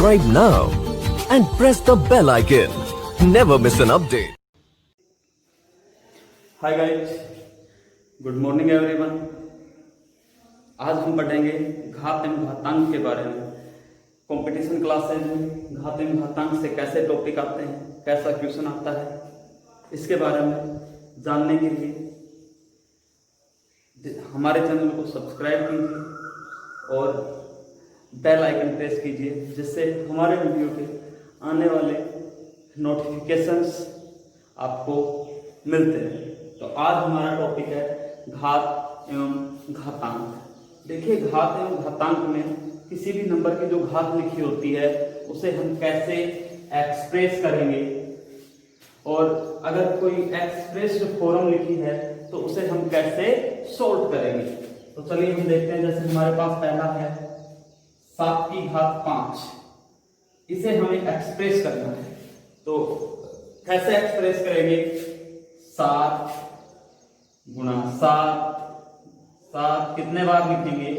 Subscribe now and press the bell icon. Never miss an update. Hi guys, good morning everyone. आज हम पढ़ेंगे घात एवं घातांक के बारे में। कंपटीशन क्लासेज में घात एवं घातांक से कैसे टॉपिक आते हैं, कैसा क्वेश्चन आता है, इसके बारे में जानने के लिए हमारे चैनल को सब्सक्राइब कीजिए और बेल आइकन प्रेस कीजिए, जिससे हमारे वीडियो के आने वाले नोटिफिकेशंस आपको मिलते हैं। तो आज हमारा टॉपिक है घात एवं घातांक। देखिए, घात एवं घातांक में किसी भी नंबर की जो घात लिखी होती है उसे हम कैसे एक्सप्रेस करेंगे, और अगर कोई एक्सप्रेस्ड फॉर्म लिखी है तो उसे हम कैसे सॉल्व करेंगे। तो चलिए हम देखते हैं। जैसे हमारे पास पहला है 7 की घात 5, इसे हमें एक्सप्रेस करना है। तो कैसे एक्सप्रेस करेंगे? 7 गुणा 7 कितने बार लिखेंगे?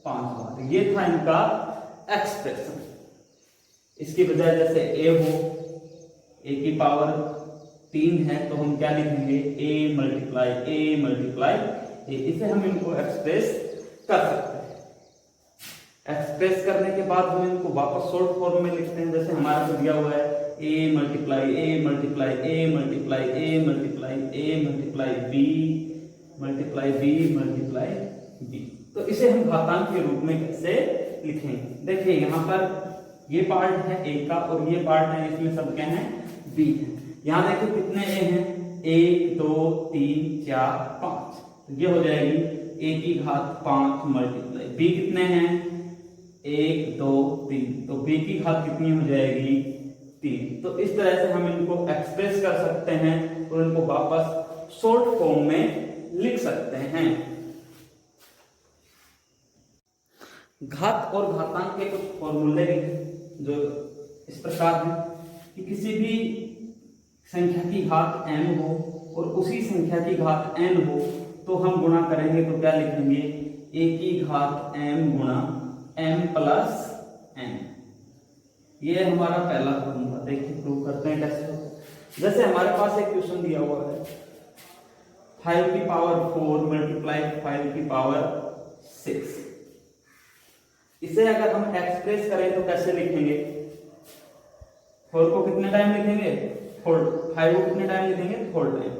5 बार। ये था इनका एक्सप्रेशन। इसकी बजाय जैसे a हो, a की पावर 3 है तो हम क्या लिखेंगे? a multiply a। इसे हम इनको एक्सप्रेस कर सकते हैं। एक्सप्रेस करने के बाद हम इनको वापस शॉर्ट फॉर्म में लिखते हैं। जैसे हमारे को दिया हुआ है a multiply a multiply a multiply a multiply a multiply b multiply b multiply b। तो इसे हम घातांक के रूप में कैसे लिखेंगे? देखिए, यहाँ पर ये पार्ट है a का और ये पार्ट है, इसमें सब क्या है? b है। यहाँ देखो कितने a हैं? 1 2 3 4 5। तो ये हो जाएगी a की घात 5 मल्टीप्लाई b कितने हैं? 1 2 3। तो b की घात कितनी हो जाएगी? 3। तो इस तरह से हम इनको एक्सप्रेस कर सकते हैं और इनको वापस शॉर्ट फॉर्म में लिख सकते हैं। घात और घातांक के कुछ फॉर्मूले भी हैं जो इस प्रकार हैं कि किसी भी संख्या की घात m हो और उसी संख्या की घात n हो तो हम गुणा करेंगे तो क्या लिखेंगे? a की घात m गुणा m प्लस n। ये हमारा पहला फॉर्मूला। देखिए प्रूव करते हैं कैसे होता है। जैसे हमारे पास एक क्वेश्चन दिया हुआ है 5 की पावर 4 मल्टीप्लाई 5 की पावर 6। इसे अगर हम एक्सप्रेस करें तो कैसे लिखेंगे? 4 को कितने टाइम लिखेंगे? 5 को कितने टाइम लिखेंगे? 4 time.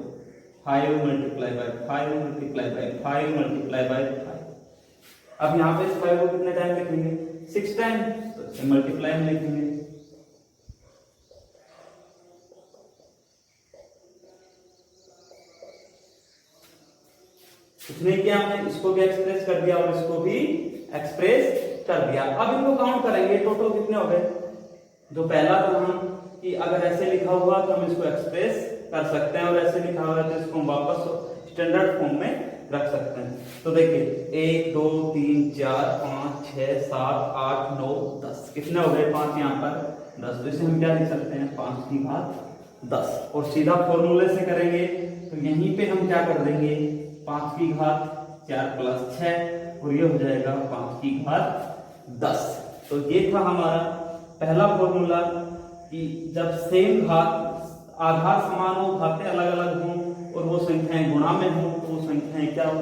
5 multiply by 5 multiply by 5 multiply by 5। अब यहाँ पे इस 5 को कितने टाइम लिखेंगे? 6 टाइम। तो इसे मल्टीप्लाई में लिखेंगे। इसने किया, हमने इसको भी एक्सप्रेस कर दिया और इसको भी एक्सप्रेस कर दिया। अब इनको काउंट करेंगे, टोटल कितने हो गए? जो पहला था हम कि अगर ऐसे लिखा हुआ तो हम इसको एक्सप्रेस कर सकते हैं, और ऐसे लिखा हुआ है तो इसको हम वापस स्टैंडर्ड फॉर्म में रख सकते हैं। तो देखिए 1 2 3 4 5 6 7 8 9 10 कितने हो गए? 5 यहाँ पर 10। तो इसे हम क्या लिख सकते हैं? 5 की घात 10। और सीधा फॉर्मूले से करेंगे तो यहीं पे हम क्या कर देंगे? 5 की घात 4 प्लस 6 और ये हो जाएगा 5 की घात 10। तो ये था हमारा पहला फॉर्मूला कि जब सेम घात आधार समान हो, घातें अलग अलग हों और वो संख्याएं गुणा में हो तो वो संख्याएं क्या हो,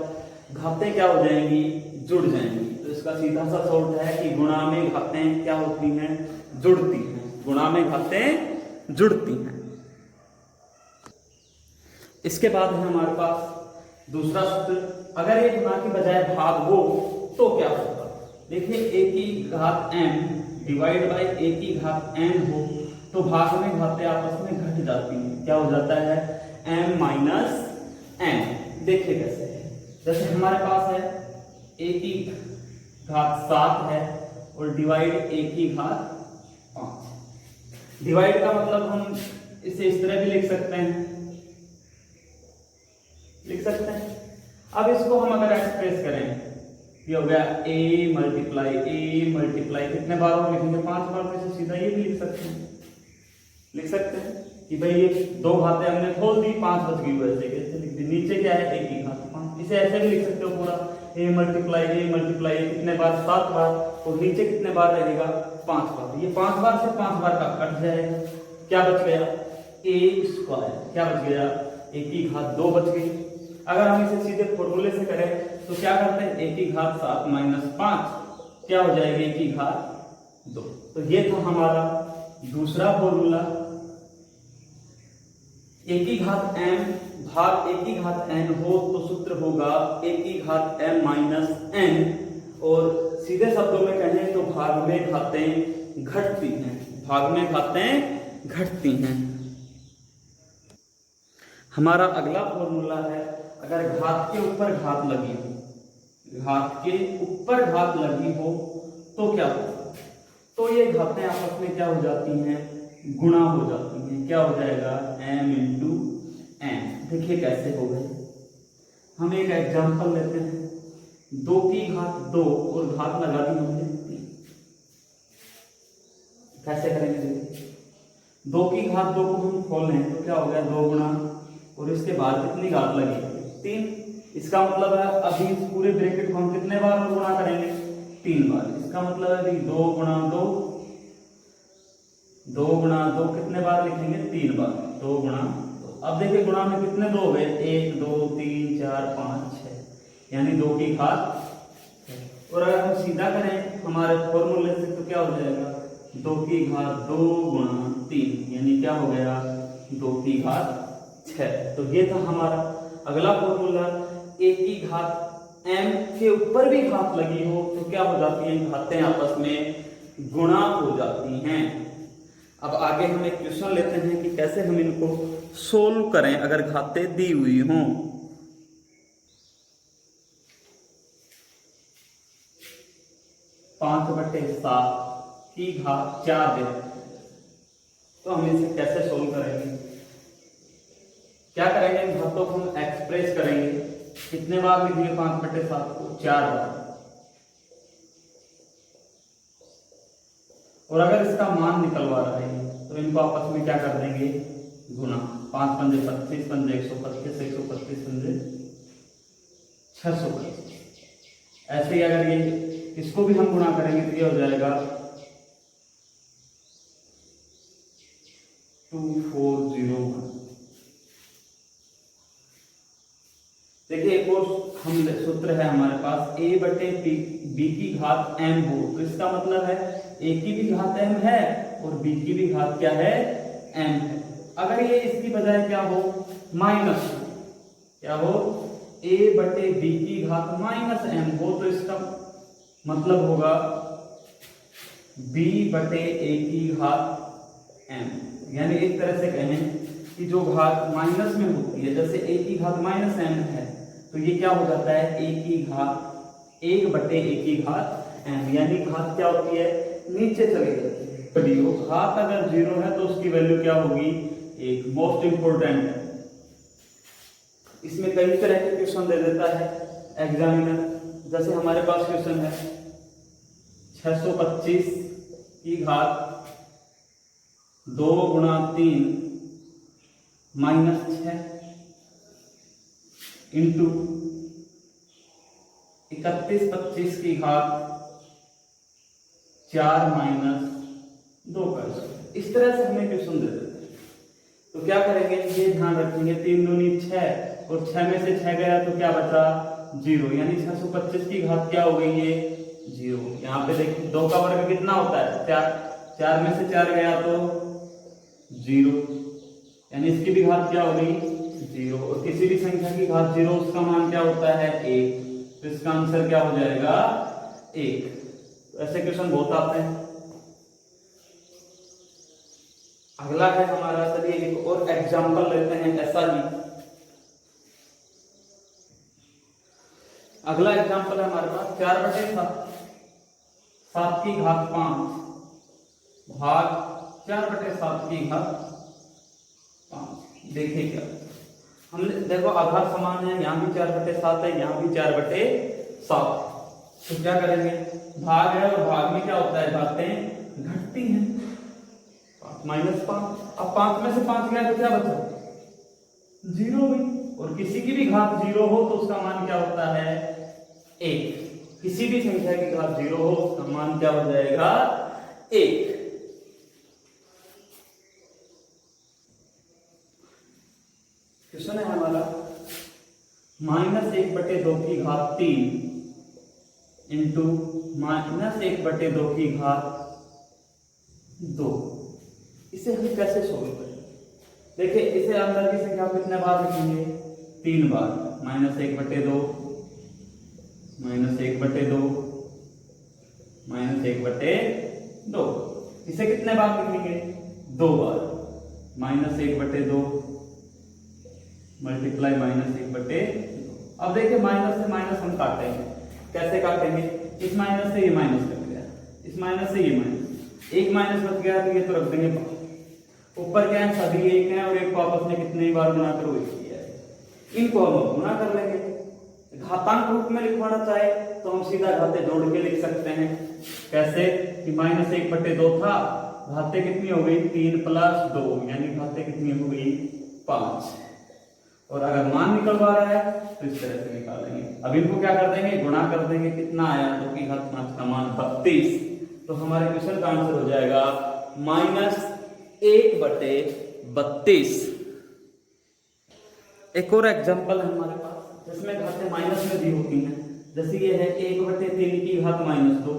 घातें क्या हो जाएंगी? जुड़ जाएंगी। तो इसका सीधा सा सॉल्व है कि गुणा में घातें क्या होती हैं? जुड़ती हैं। गुणा में घातें जुड़ती हैं। इसके बाद है हमारे पास दूसरा सूत्र। अगर ये गुणा की बजाय भाग हो तो क्या होगा? देखिए a की घात m डिवाइड बाय a की घात n हो तो भाग में घातें आपस में घट जाती हैं। क्या हो जाता है? m minus n। देखिए कैसे है। जैसे हमारे पास है a की घात 7 है और डिवाइड a की घात 5। डिवाइड का मतलब हम इसे इस तरह भी लिख सकते हैं, अब इसको हम अगर एक्सप्रेस करें, ये हो गया a मल्टीप्लाई कितने बार हम लिखेंगे? 5 बार। तो इसे सीधा ये भी लिख सकते हैं कि भाई ये दो घातें हमने खोल दी, 5 बच गई। वैसे कैसे लिख दी? नीचे क्या है? a की घात 5। इसे ऐसे भी लिख सकते हो पूरा ए मल्टीप्लाई कितने बार 7 बार, और नीचे कितने बार रहेगा 5 बार। ये 5 बार से 5 बार का कट जाएगा, क्या बच गया ए स्क्वायर, क्या बच गया ए की घात 2 बच गई। अगर हम इसे सीधे फॉर्मूले से करें तो क्या करते हैं, ए की घात 7 माइनस 5 क्या हो जाएगी ए की घात 2। तो ये था हमारा दूसरा फॉर्मूला। ए की घात m भाग ए की घात n हो तो सूत्र होगा ए की घात m माइनस n, और सीधे शब्दों में कहें तो भाग में घातें घटती हैं, भाग में घातें घटती हैं। हमारा अगला फॉर्मूला है, अगर घात के ऊपर घात लगी हो, घात के ऊपर घात लगी हो तो क्या होगा, तो ये घातें आपस में क्या हो जाती हैं, गुणा हो जाती हैं। क्या हो जाएगा m इंटू n। देखिए कैसे हो गए, हम एक एग्जांपल लेते हैं। 2 की घात 2 और घात लगा दी हमने 3। कैसे करेंगे, देखिए 2 की घात 2 को हम खोल लें तो क्या हो गया 2 गुणा, और इसके बाद कितनी घात लगी 3। इसका मतलब है अभी इस पूरे ब्रैकेट को हम कितने बार गुणा करेंगे 3 बार। इसका मतलब है अभी 2 गुणा 2, 2 गुणा 2 कितने बार लिखेंगे 3 बार, 2 गुणा 2। अब देखिए गुणा में कितने 2 हो गए, 1 2 3 4 5 6, यानी 2 की घात। और अगर हम सीधा करें हमारे फॉर्मूले से तो क्या हो जाएगा 2 की घात 2 गुणा 3, यानी क्या हो गया 2 की घात 6। तो ये था हमारा अगला फॉर्मूला। ए की घात m के ऊपर भी घात लगी हो तो क्या हो जाती है, घातें आपस में गुणा हो जाती हैं। अब आगे हम एक क्वेश्चन लेते हैं कि कैसे हम इनको सोल्व करें अगर घातें दी हुई हों। 5/7 की घात 4 दे, तो हम इसे कैसे सोल्व करेंगे, क्या करेंगे, इन घातों को हम एक्सप्रेस करेंगे। कितने बार लिखेंगे 5/7 को 4 बार, और अगर इसका मान निकलवा रहा है तो इनको आपस में क्या कर देंगे गुणा। 5 पंजे 25, पंजे 125, 125 पंजे 625। ऐसे ही अगर ये इसको भी हम गुणा करेंगे तो ये हो जाएगा 2401। देखिए एक और हम सूत्र है हमारे पास, a बटे b की घात m हो, तो इसका मतलब है a की भी घात m है और b की भी घात क्या है m है। अगर ये इसकी बजाय क्या हो माइनस, क्या हो a बटे b की घात माइनस m हो, तो इसका मतलब होगा b बटे a की घात m। यानी एक तरह से कहें कि जो घात माइनस में होती है, जैसे a की घात माइनस m है, तो ये क्या हो जाता है a की घात 1 बटे a की घात m, यानी घात क्या होती है नीचे चली जाती है। घात अगर 0 है तो उसकी वैल्यू क्या होगी 1। मोस्ट इंपोर्टेंट है, इसमें कई तरह के क्वेश्चन दे देता है एग्जामिनर। जैसे हमारे पास क्वेश्चन है 625 की घात 2 गुणा 3 माइनस 6 इंटू 3125 की घात 4 माइनस 2 का स्क्वायर। इस तरह से हमें क्वेश्चन दे देते हैं, तो क्या करेंगे ये ध्यान रखेंगे 3 दूनी 6 और 6 में से 6 गया तो क्या बचा 0, यानी 625 की घात क्या हो गई ये 0। यहाँ पे देखिए 2 का वर्ग कितना होता है 4, 4 में से 4 गया तो 0, यानी इसकी भी घात क्या हो गई 0। और किसी भी संख्या की घात 0 उसका मान क्या होता है 1, तो इसका आंसर क्या हो जाएगा 1। तो ऐसे क्वेश्चन बहुत आते हैं। अगला है हमारा, चलिए एक और एग्जांपल लेते हैं ऐसा ही। अगला एग्जांपल है हमारे पास 4/7 7 की घात 5 भाग 4/7 की घात 5। देखिए क्या हमने देखो आधार समान है, यहाँ भी 4/7 है, यहाँ भी 4/7। तो क्या करेंगे भाग है और भाग में क्या होता है घातें घटती हैं। 5 - 5, अब 5 में से 5 गया तो क्या बचा 0 भी, और किसी की भी घात 0 हो तो उसका मान क्या होता है 1। किसी भी संख्या की घात 0 हो उसका मान क्या हो जाएगा 1। क्वेश्चन है हमारा -1/2 की घात 3 इंटू -1/2 की घात 2। इसे हम कैसे सोल्व करें? देखिए इसे अंदर की संख्या कितने बार लिखेंगे 3 बार। -1/2 -1/2 -1/2। इसे कितने बार लिखेंगे 2 बार। -1/2 मल्टीप्लाई -1/2। अब देखिए माइनस से माइनस हम काटेंगे। कैसे काटेंगे? इस माइनस से ये माइनस कट गया, इस माइनस से ये माइनस, एक माइनस बच गया तो ये तो रख देंगे ऊपर। क्या है सभी एक हैं और एक को आपस में कितने बार गुणा करो एक किया है। इनको हम गुणा कर लेंगे। घातांक रूप में लिखवाना चाहे तो हम सीधा घाते जोड़ के लिख सकते हैं। कैसे कि -1/2 था, घाते कितनी हो गई 3 + 2 यानी घाते कितनी हो गई 5। और अगर मान निकलवा रहा है तो इस तरह से निकालेंगे। अब इनको क्या कर देंगे गुणा कर देंगे। कितना आया 2 की घात 5 का मान 32। तो हमारे क्वेश्चन का आंसर हो जाएगा -1/32। एक और एग्जांपल है हमारे पास जिसमें घातें माइनस में भी होती हैं। जैसे ये है 1/3 की घात -2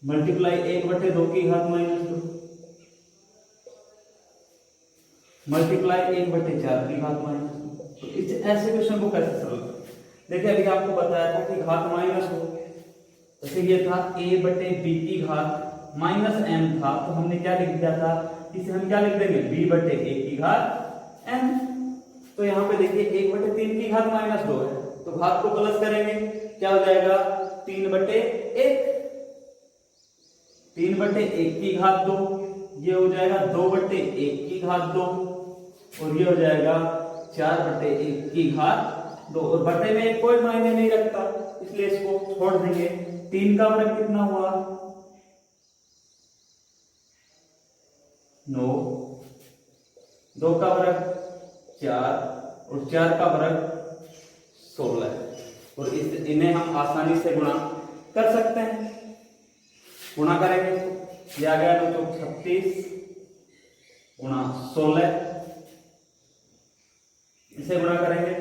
मल्टीप्लाई 1/2 की घात -2 मल्टीप्लाई 1/4 की घात -2। तो इस ऐसे क्वेश्चन को कैसे सॉल्व करें? देखिए अभी आपको बताया था कि घात माइनस हो। जैसे ये था a/b की घात -m था तो हमने क्या लिख दिया था, इसे हम क्या लिख देंगे b/a की घात m। तो यहाँ पे देखिए 1/3 की घात -2 है तो घात को प्लस करेंगे क्या हो जाएगा 3/1। 3/1 की घात 2 ये हो जाएगा 2/1 की घात 2 और ये हो जाएगा 4/1 की घात 2। और बटे में कोई मायने नहीं रखता इसलिए इसको छोड़ देंगे। 3 का वर्ग कितना हुआ 9, 2 का वर्ग 4 और 4 का वर्ग 16। और इन्हें हम आसानी से गुणा कर सकते हैं। गुणा करेंगे ये आ गया 9 × 36 गुणा 16। इसे गुणा करेंगे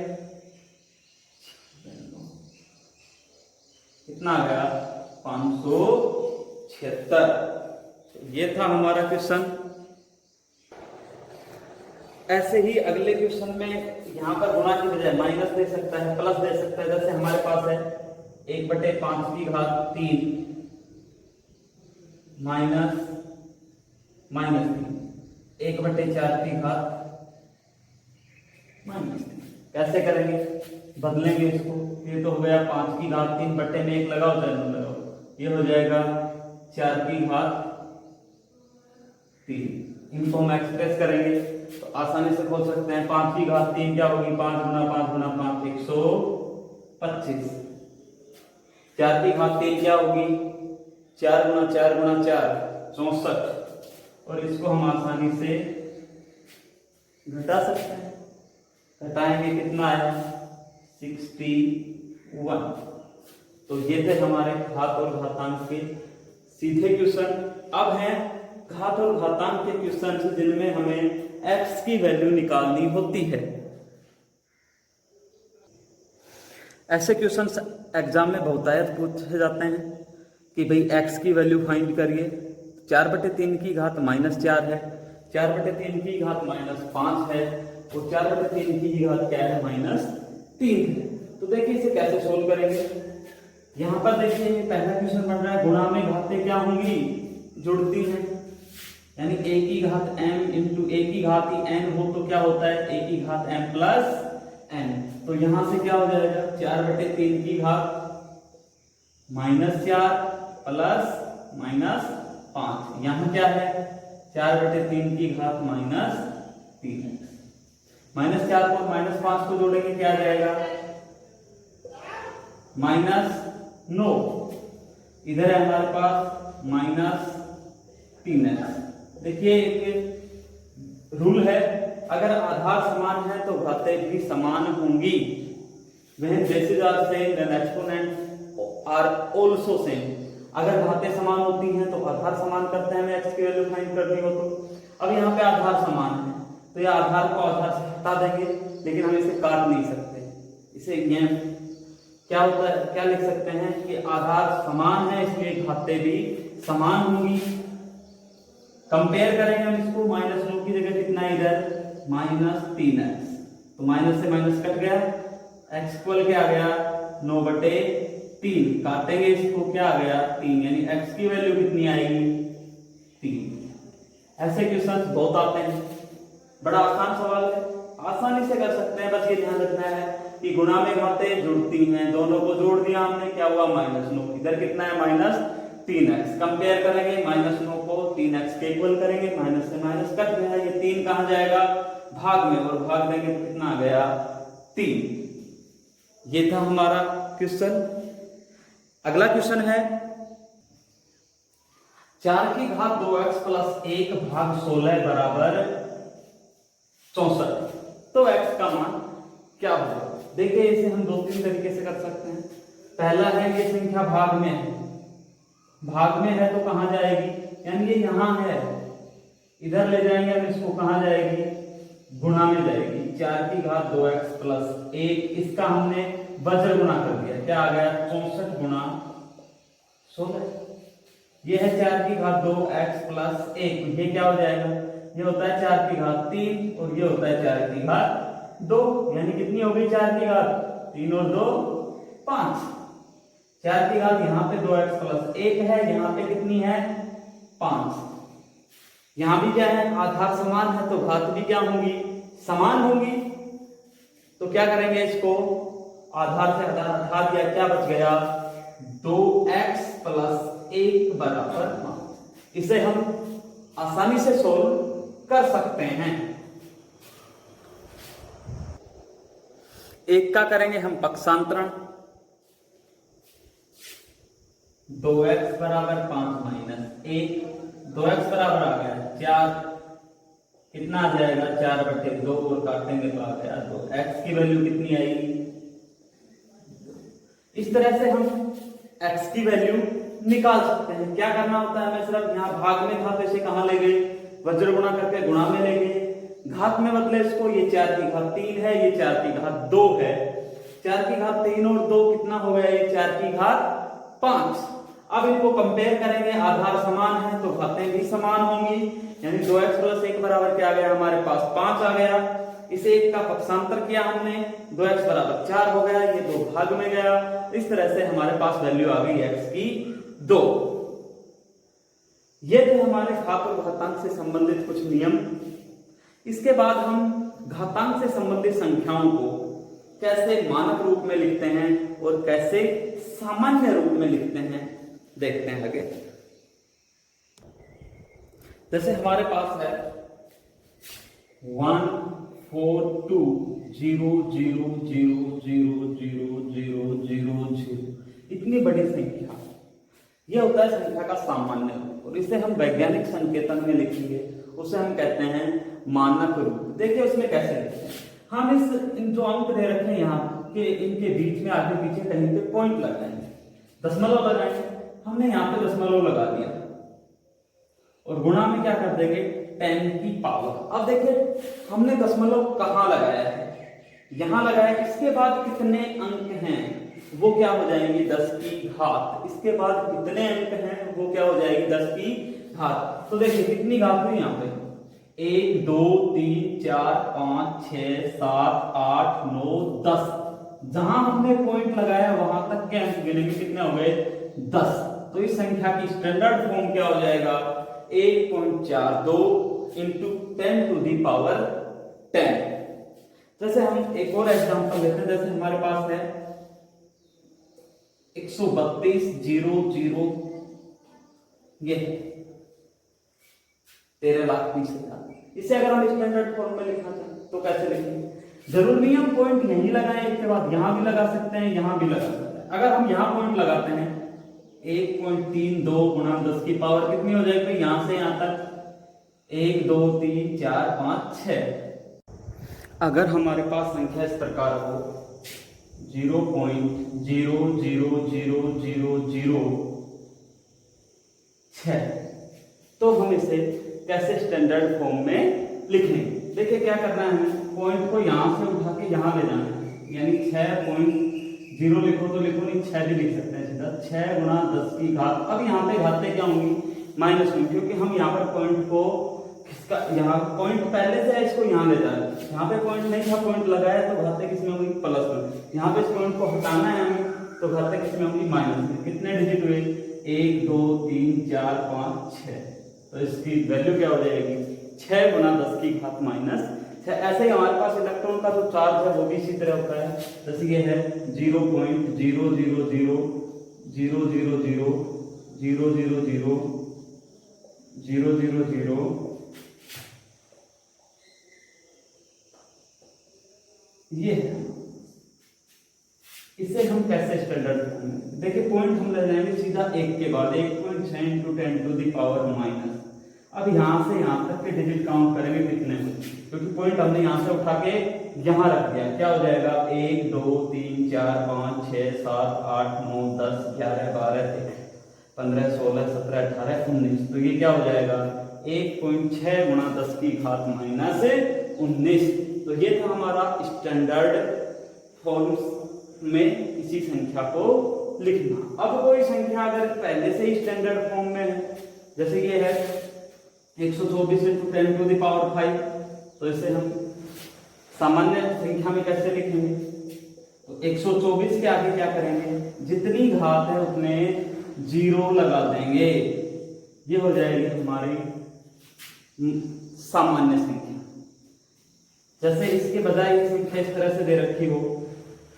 कितना आ गया 576। ये था हमारा क्वेश्चन। ऐसे ही अगले क्वेश्चन में यहां पर गुणा की बजाय माइनस दे सकता है प्लस दे सकता है। जैसे हमारे पास है 1/5 की घात 3 माइनस 3 1/4 की घात -3। कैसे करेंगे बदलेंगे इसको। ये तो हो गया 5 की घात 3 बट्टे में 1 लगाओ चाहे 2 लगाओ ये हो जाएगा 4 की घात 3। इनको हम एक्सप्रेस करेंगे तो आसानी से खोल सकते हैं। 5 की घात 3 क्या होगी 5 × 5 × 5 125। 4 की घात 3 क्या होगी 4 × 4 × 4 64। और इसको हम आसानी से घटा सकते हैं। घटाएंगे कितना आया 61। तो ये थे हमारे घात और घातांक के सीधे क्वेश्चन। अब हैं घात और घातांक के क्वेश्चन जिनमें हमें x की वैल्यू निकालनी होती है। ऐसे क्वेश्चन एग्जाम में बहुतायत पूछे जाते हैं कि भाई x की वैल्यू फाइंड करिए। 4/3 की घात -4 है, 4/3 की घात -5 है और 4/3 की घात क्या है -3 है। तो देखिए इसे कैसे सोल्व करेंगे। यहां पर देखिए पहला क्वेश्चन बन रहा है गुणा में घातें क्या होंगी जुड़ती हैं। यानी a की घात m इंटू a की घात ही n हो तो क्या होता है a की घात m + n। तो यहां से क्या हो जाएगा 4/3 की घात -4 प्लस -5। यहां क्या है 4/3 की घात -3। -4 को -5 को जोड़ेंगे क्या आ जाएगा -9। इधर है हमारे पास -3x। देखिए एक रूल है अगर आधार समान है तो घातें भी समान होंगी। when bases are same then exponents are also same। अगर घातें समान होती हैं तो आधार समान करते हैं, हमें x की वैल्यू फाइंड करनी हो तो। अब यहाँ पे आधार समान है तो ये आधार को आधार से हटा देंगे, लेकिन हम इसे काट नहीं सकते। इसे ये क्या होता है, क्या लिख सकते हैं कि आधार समान है इसलिए घातें भी समान होंगी। कंपेयर करेंगे हम इसको, -9 की जगह कितना इधर -3x, तो माइनस से माइनस कट गया, x इक्वल क्या आ गया 9/3। काटेंगे इसको, क्या आ गया 3, यानी x की वैल्यू कितनी आएगी 3। ऐसे क्वेश्चंस बहुत आते हैं, बड़ा आसान सवाल है, आसानी से कर सकते हैं। बस ये ध्यान रखना है कि गुणा में घातें जुड़ती हैं, दोनों को जोड़ दिया हमने, क्या हुआ -9, इधर कितना है -3x। कंपेयर करेंगे -9 को 3x के इक्वल करेंगे, माइनस से माइनस कट गया, ये 3 कहां जाएगा भाग में, और भाग देंगे तो कितना आ गया 3। ये था हमारा क्वेश्चन। अगला क्वेश्चन है 4 की घात 2x + 1 भाग 16 बराबर 64। तो x का मान क्या होगा? देखिए इसे हम 2-3 तरीके से कर सकते हैं। पहला है ये संख्या भाग में है, भाग में है तो कहां जाएगी, यानी ये यहां है, इधर ले जाएंगे हम इसको, कहां जाएगी गुणा में जाएगी। 4 की घात 2x + 1, इसका हमने वज्र गुणा कर दिया, क्या आ गया 64 गुणा 16। ये है 4 की घात 2x + 1, ये क्या हो जाएगा, ये होता है 4 की घात 3 और ये होता है 4 की घात 2, यानी कितनी हो गई 4 की घात 3 और 2 5। 4 की घात यहाँ पे 2x + 1 है, यहाँ पे कितनी है 5। यहाँ भी क्या है आधार समान है तो घात भी क्या होंगी समान होंगी। तो क्या करेंगे इसको आधार से आधार हटा दिया, क्या बच गया 2x + 1 बराबर 5। इसे हम आसानी से सोल्व कर सकते हैं। एक का करेंगे हम पक्षांतरण, 2x बराबर 5 - 1, 2x बराबर आ गया 4, कितना आ जाएगा 4/2 और काटेंगे तो आ गया 2। x की वैल्यू कितनी आएगी, इस तरह से हम x की वैल्यू निकाल सकते हैं। क्या करना होता है, हमें सिर्फ यहाँ भाग में था तो इसे कहां ले गए वज्र गुणा करके गुणा में ले गए, घात में बदले इसको, ये 4 की घात 3 है, ये 4 की घात 2 है, 4 की घात 3 और 2 कितना हो गया, ये 4 की घात 5। अब इनको कंपेयर करेंगे, आधार समान है तो घातें भी समान होंगी, यानी 2x + 1 बराबर क्या आ गया हमारे पास 5 आ गया। इसे 1 का पक्षांतर किया हमने, 2x बराबर 4 हो गया, ये 2 भाग में गया। इस तरह से हमारे पास वैल्यू आ गई x की 2। ये थे हमारे घात और घातांक से संबंधित कुछ नियम। इसके बाद हम घातांक से संबंधित संख्याओं को कैसे मानक रूप में लिखते हैं और कैसे सामान्य रूप में लिखते हैं देखते हैं आगे। जैसे हमारे पास है 1 4 2 0 0 0 0 0 0 0 0, इतनी बड़ी संख्या, यह होता है संख्या का सामान्य रूप, और इसे हम वैज्ञानिक संकेतन में लिखेंगे, उसे हम कहते हैं मानक रूप। देखिए उसमें कैसे लिखते हैं, हम इन जो अंक दे रखे हैं यहाँ के, इनके बीच में आगे पीछे कहीं पे पॉइंट लगाएंगे, दशमलव लगाएंगे। हमने यहाँ पे दशमलव लगा दिया और गुणा में क्या कर देंगे 10 की पावर। अब देखिए हमने दशमलव कहाँ लगाया है, यहाँ लगाया, इसके बाद कितने अंक हैं वो क्या हो जाएंगे 10 की घात, इसके बाद कितने अंक हैं वो क्या हो जाएगी 10 की घात। तो देखिए कितनी घात हुई यहाँ पे 1 2 3 4 5 6 7 8 9 10, जहां हमने पॉइंट लगाया वहां तक के अंक गिनेंगे, कितने हो गए 10। तो इस संख्या की स्टैंडर्ड फॉर्म क्या हो जाएगा 1.42 × 10⁻10। जैसे हम एक और एग्जांपल लेते हैं, जैसे हमारे पास है 132,000, ये 13,20,000। इसे अगर हम स्टैंडर्ड फॉर्म में लिखना चाहें तो कैसे लिखेंगे, जरूर नहीं हम पॉइंट यहीं लगाएं, इसके बाद यहां भी लगा सकते हैं, यहां भी लगा सकते हैं। अगर हम यहां पॉइंट लगाते हैं 1.32 × 10 की पावर कितनी हो जाएगी, यहां से यहां तक 1 2 3 4 5 6। अगर हमारे पास संख्या इस प्रकार हो 0.00006। तो हम इसे कैसे स्टैंडर्ड फॉर्म में लिखेंगे? देखिए क्या करना है, हमें पॉइंट को यहां से उठा के यहां ले जाना है, यानी 6.0 लिखो तो लिखो, नहीं 6 भी लिख सकते हैं सीधा, 6 गुणा 10 की घात। अब यहाँ पे घातें क्या होंगी? माइनस में, क्योंकि हम यहाँ पर पॉइंट को किसका, यहाँ पॉइंट पहले से है, इसको यहाँ ले जा रहे हैं। यहाँ पे पॉइंट नहीं था, पॉइंट लगाया तो घातें किसमें होंगी? प्लस में। यहाँ पे इस पॉइंट को हटाना है हमें, तो घातें किसमें होंगी? माइनस में। कितने डिजिट हुए? 1 2 3 4 5 6। तो इसकी वैल्यू क्या हो जाएगी? 6 गुना 10 की घात माइनस 6। ऐसे ही हमारे पास इलेक्ट्रॉन का जो चार्ज है वो भी इसी तरह होता है। जैसे ये है 0.0000000000000। ये है, इसे हम कैसे स्टैंडर्ड फॉर्म में? देखिए पॉइंट हम ले जाएंगे सीधा एक के बाद 1.6 × 10⁻⁻। अब यहां से यहां तक के डिजिट काउंट करेंगे कितने हैं, क्योंकि पॉइंट हमने यहां से उठा के यहां रख दिया। क्या हो जाएगा? 1 2 3 4 5 6 7 8 9 10 11 12 13 15 16 17 18 19। तो ये क्या हो जाएगा? 1.6 गुणा 10 की घात माइनस 19। तो ये था हमारा स्टैंडर्ड फॉर्म में इसी संख्या को लिखना। अब कोई संख्या अगर पहले से ही स्टैंडर्ड फॉर्म में है, जैसे ये है 124 × 10⁵, तो इसे हम सामान्य संख्या में कैसे लिखेंगे? तो 124 के आगे क्या करेंगे? जितनी घात है उतने 0 लगा देंगे। ये हो जाएगी हमारी सामान्य संख्या। जैसे इसके बजाय ये संख्या इस तरह से दे रखी हो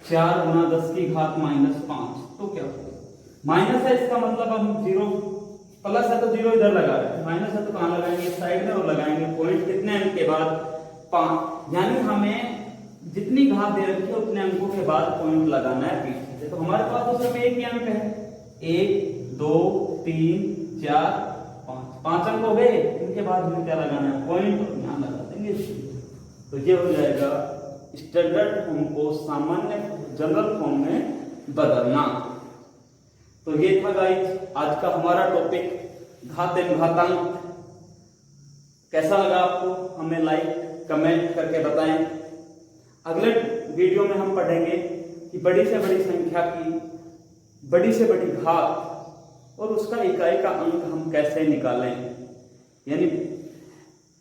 4 गुना 10 की घात -5, तो क्या होगा? माइनस है, इसका मतलब हम 0, प्लस है तो 0 इधर लगा रहे हैं, माइनस है तो कहां लगाएंगे? साइड में, और लगाएंगे पॉइंट कितने अंक के बाद? 5। यानी हमें जितनी घात दे रखी है उतने अंकों के बाद पॉइंट लगाना है पीछे से। तो हमारे पास तो सिर्फ एक ही अंक है, 1 2 3 4 5 अंक हो गए। इनके बाद हमें क्या लगाना है? पॉइंट, यहां लगा देंगे। तो ये हो जाएगा स्टैंडर्ड फॉर्म को सामान्य जनरल फॉर्म में बदलना। तो ये था गाइस आज का हमारा टॉपिक घात एवं घातांक। कैसा लगा आपको? हमें लाइक कमेंट करके बताएं। अगले वीडियो में हम पढ़ेंगे कि बड़ी से बड़ी संख्या की बड़ी से बड़ी घात और उसका इकाई का अंक हम कैसे निकालें। यानी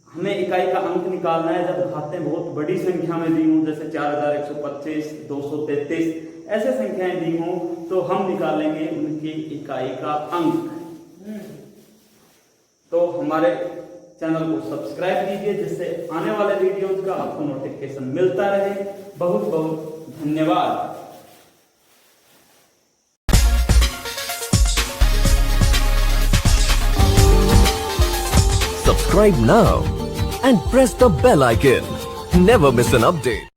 हमें इकाई का अंक निकालना है जब घातें बहुत बड़ी संख्या में दी हों, जैसे 4125, 233 ऐसे संख्याएं दी हों, तो हम निकालेंगे उनकी इकाई का अंक। तो हमारे चैनल को सब्सक्राइब कीजिए, जिससे आने वाले वीडियोज का आपको नोटिफिकेशन मिलता रहे। बहुत बहुत धन्यवाद। Subscribe now and press the bell icon. Never miss an update.